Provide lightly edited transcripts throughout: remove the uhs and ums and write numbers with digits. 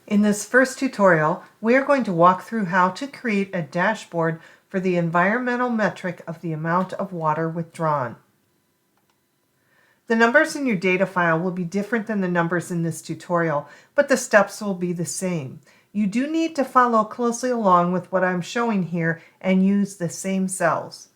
In this first tutorial, we are going to walk through how to create a dashboard for the environmental metric of the amount of water withdrawn. The numbers in your data file will be different than the numbers in this tutorial, but the steps will be the same. You do need to follow closely along with what I'm showing here and use the same cells.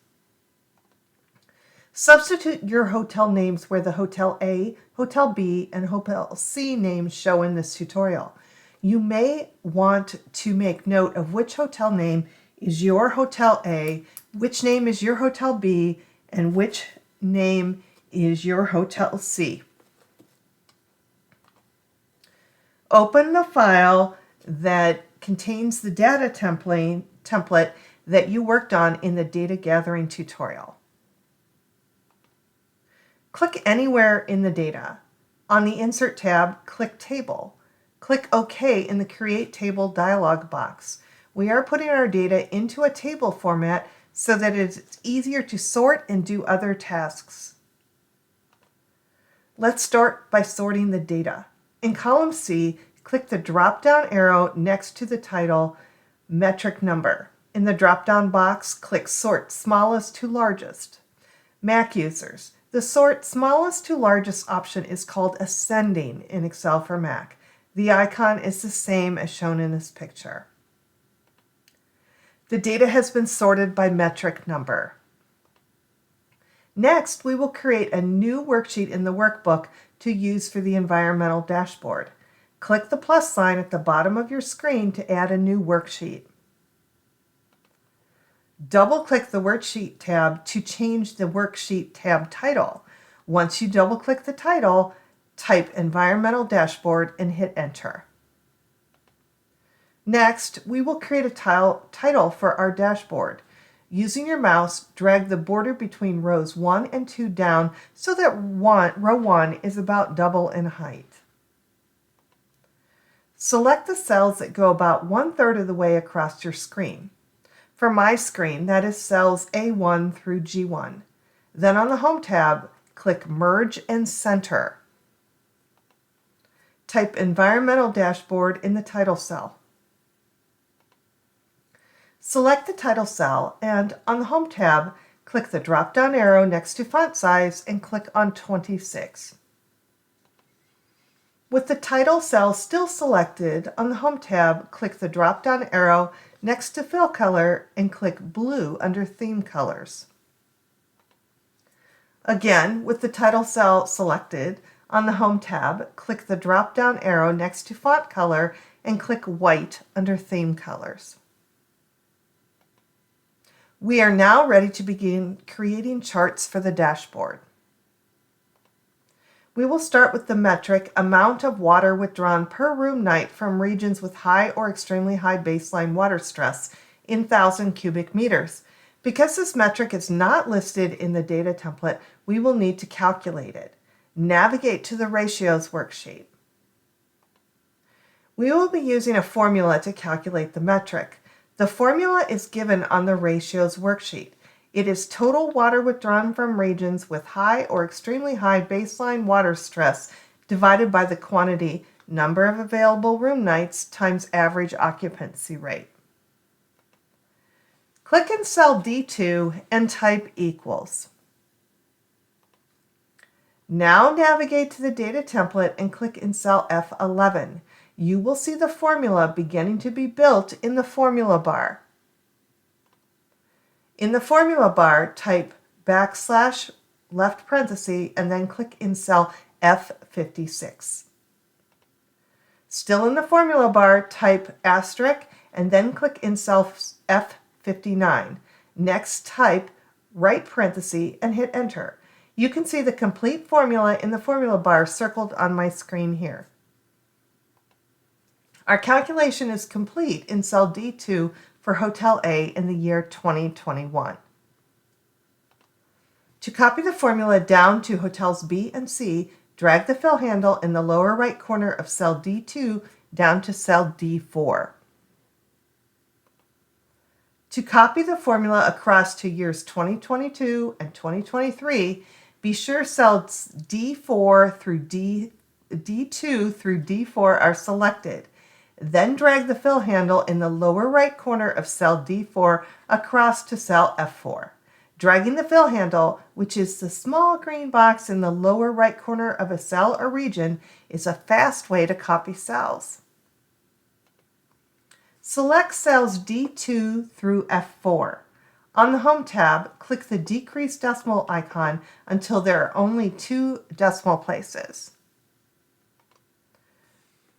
Substitute your hotel names where the Hotel A, Hotel B, and Hotel C names show in this tutorial. You may want to make note of which hotel name is your Hotel A, which name is your Hotel B, and which name is your Hotel C. Open the file that contains the data template that you worked on in the data gathering tutorial. Click anywhere in the data. On the Insert tab, click Table. Click OK in the Create Table dialog box. We are putting our data into a table format so that it's easier to sort and do other tasks. Let's start by sorting the data. In column C, click the drop-down arrow next to the title Metric Number. In the drop-down box, click Sort Smallest to Largest. Mac users, the Sort Smallest to Largest option is called Ascending in Excel for Mac. The icon is the same as shown in this picture. The data has been sorted by metric number. Next, we will create a new worksheet in the workbook to use for the environmental dashboard. Click the plus sign at the bottom of your screen to add a new worksheet. Double-click the Worksheet tab to change the Worksheet tab title. Once you double-click the title, type Environmental Dashboard and hit Enter. Next, we will create a title for our dashboard. Using your mouse, drag the border between rows 1 and 2 down so that row 1 is about double in height. Select the cells that go about 1/3 of the way across your screen. For my screen, that is cells A1 through G1. Then on the Home tab, click Merge and Center. Type Environmental Dashboard in the title cell. Select the title cell and on the Home tab, click the drop-down arrow next to font size and click on 26. With the title cell still selected, on the Home tab, click the drop-down arrow next to fill color and click blue under theme colors. Again, with the title cell selected, on the Home tab, click the drop-down arrow next to font color and click white under theme colors. We are now ready to begin creating charts for the dashboard. We will start with the metric amount of water withdrawn per room night from regions with high or extremely high baseline water stress in 1,000 cubic meters. Because this metric is not listed in the data template, we will need to calculate it. Navigate to the Ratios worksheet. We will be using a formula to calculate the metric. The formula is given on the Ratios worksheet. It is total water withdrawn from regions with high or extremely high baseline water stress divided by the quantity number of available room nights times average occupancy rate. Click in cell D2 and type equals. Now navigate to the data template and click in cell F11. You will see the formula beginning to be built in the formula bar. In the formula bar, type \, left parenthesis, and then click in cell F56. Still in the formula bar, type asterisk, and then click in cell F59. Next, type right parenthesis and hit Enter. You can see the complete formula in the formula bar circled on my screen here. Our calculation is complete in cell D2 for Hotel A in the year 2021. To copy the formula down to hotels B and C, drag the fill handle in the lower right corner of cell D2 down to cell D4. To copy the formula across to years 2022 and 2023, be sure cells D2 through D4 are selected. Then drag the fill handle in the lower right corner of cell D4 across to cell F4. Dragging the fill handle, which is the small green box in the lower right corner of a cell or region, is a fast way to copy cells. Select cells D2 through F4. On the Home tab, click the decrease decimal icon until there are only 2 decimal places.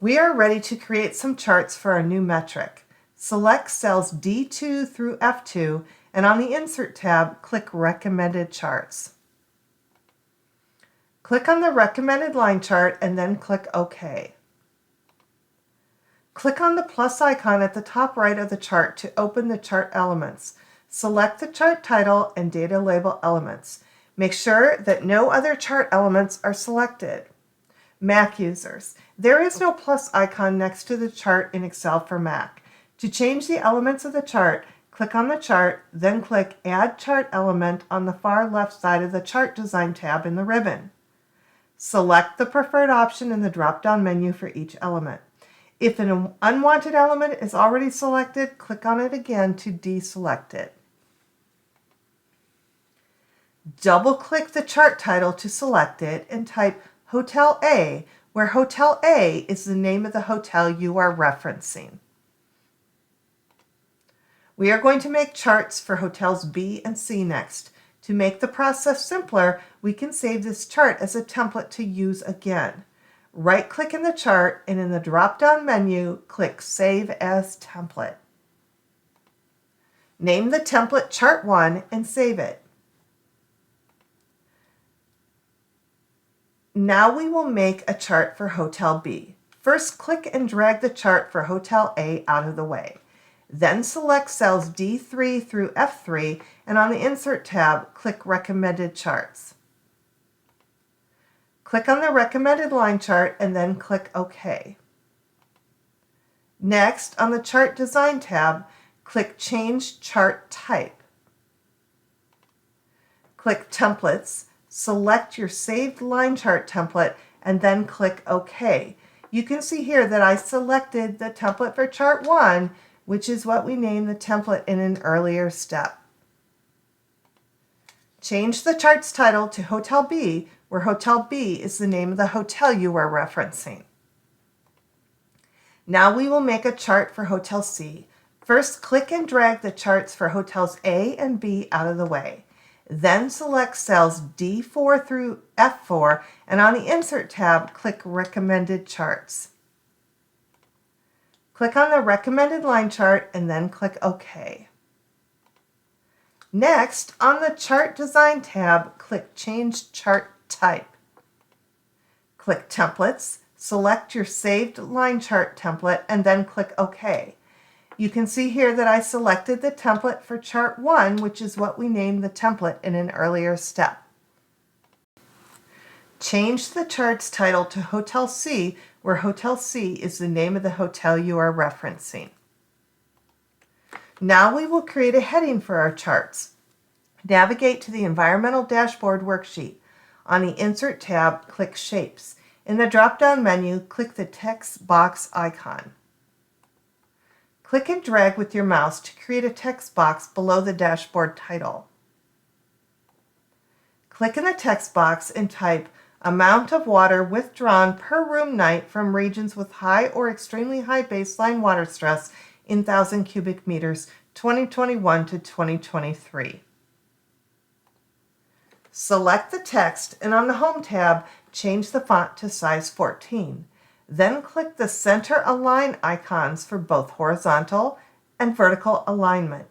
We are ready to create some charts for our new metric. Select cells D2 through F2, and on the Insert tab, click Recommended Charts. Click on the recommended line chart and then click OK. Click on the plus icon at the top right of the chart to open the chart elements. Select the chart title and data label elements. Make sure that no other chart elements are selected. Mac users, there is no plus icon next to the chart in Excel for Mac. To change the elements of the chart, click on the chart, then click Add Chart Element on the far left side of the Chart Design tab in the ribbon. Select the preferred option in the drop-down menu for each element. If an unwanted element is already selected, click on it again to deselect it. Double-click the chart title to select it and type Hotel A, where Hotel A is the name of the hotel you are referencing. We are going to make charts for hotels B and C next. To make the process simpler, we can save this chart as a template to use again. Right-click in the chart and in the drop-down menu, click Save as Template. Name the template Chart 1 and save it. Now we will make a chart for Hotel B. First, click and drag the chart for Hotel A out of the way. Then select cells D3 through F3 and on the Insert tab, click Recommended Charts. Click on the recommended line chart and then click OK. Next, on the Chart Design tab, click Change Chart Type. Click Templates, select your saved line chart template, and then click OK. You can see here that I selected the template for Chart 1, which is what we named the template in an earlier step. Change the chart's title to Hotel B, where Hotel B is the name of the hotel you are referencing. Now we will make a chart for Hotel C. First, click and drag the charts for Hotels A and B out of the way. Then select cells D4 through F4, and on the Insert tab, click Recommended Charts. Click on the recommended line chart and then click OK. Next, on the Chart Design tab, click Change Chart Type. Click Templates, select your saved line chart template, and then click OK. You can see here that I selected the template for Chart 1, which is what we named the template in an earlier step. Change the chart's title to Hotel C, where Hotel C is the name of the hotel you are referencing. Now we will create a heading for our charts. Navigate to the Environmental Dashboard worksheet. On the Insert tab, click Shapes. In the drop-down menu, click the text box icon. Click and drag with your mouse to create a text box below the dashboard title. Click in the text box and type amount of water withdrawn per room night from regions with high or extremely high baseline water stress in 1,000 cubic meters 2021 to 2023. Select the text and on the Home tab, change the font to size 14. Then click the Center Align icons for both horizontal and vertical alignment.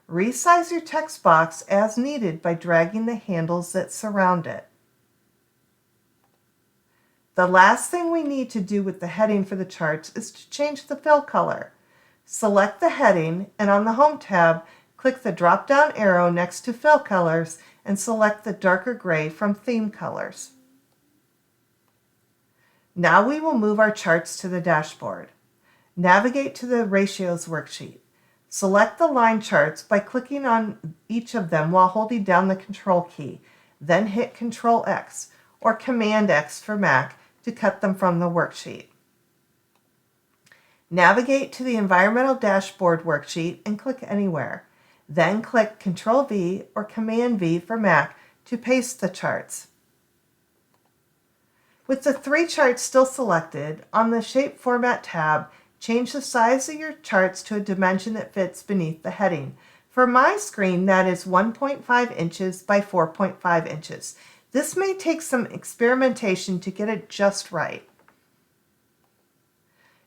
Resize your text box as needed by dragging the handles that surround it. The last thing we need to do with the heading for the charts is to change the fill color. Select the heading and on the Home tab, click the drop-down arrow next to Fill Colors and select the darker gray from Theme Colors. Now we will move our charts to the dashboard. Navigate to the Ratios worksheet. Select the line charts by clicking on each of them while holding down the Control key, then hit Control X or Command X for Mac to cut them from the worksheet. Navigate to the Environmental Dashboard worksheet and click anywhere. Then click Ctrl-V or Command-V for Mac to paste the charts. With the 3 charts still selected, on the Shape Format tab, change the size of your charts to a dimension that fits beneath the heading. For my screen, that is 1.5 inches by 4.5 inches. This may take some experimentation to get it just right.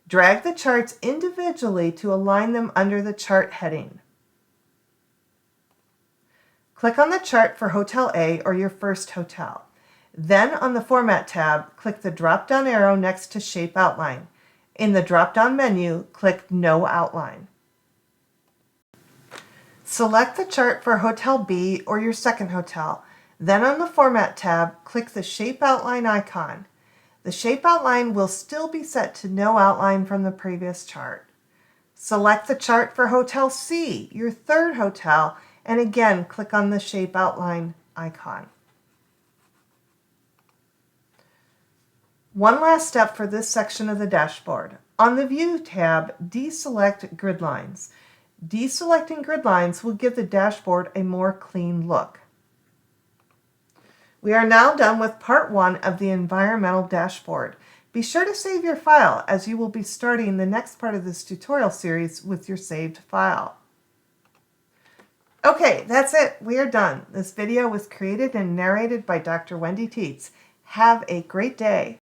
Drag the charts individually to align them under the chart heading. Click on the chart for Hotel A or your first hotel. Then on the Format tab, click the drop-down arrow next to Shape Outline. In the drop-down menu, click No Outline. Select the chart for Hotel B or your second hotel. Then on the Format tab, click the Shape Outline icon. The shape outline will still be set to no outline from the previous chart. Select the chart for Hotel C, your third hotel, and again click on the shape outline icon. One last step for this section of the dashboard. On the View tab, deselect grid lines. Deselecting grid lines will give the dashboard a more clean look. We are now done with part 1 of the environmental dashboard. Be sure to save your file as you will be starting the next part of this tutorial series with your saved file. Okay, that's it. We are done. This video was created and narrated by Dr. Wendy Tietz. Have a great day.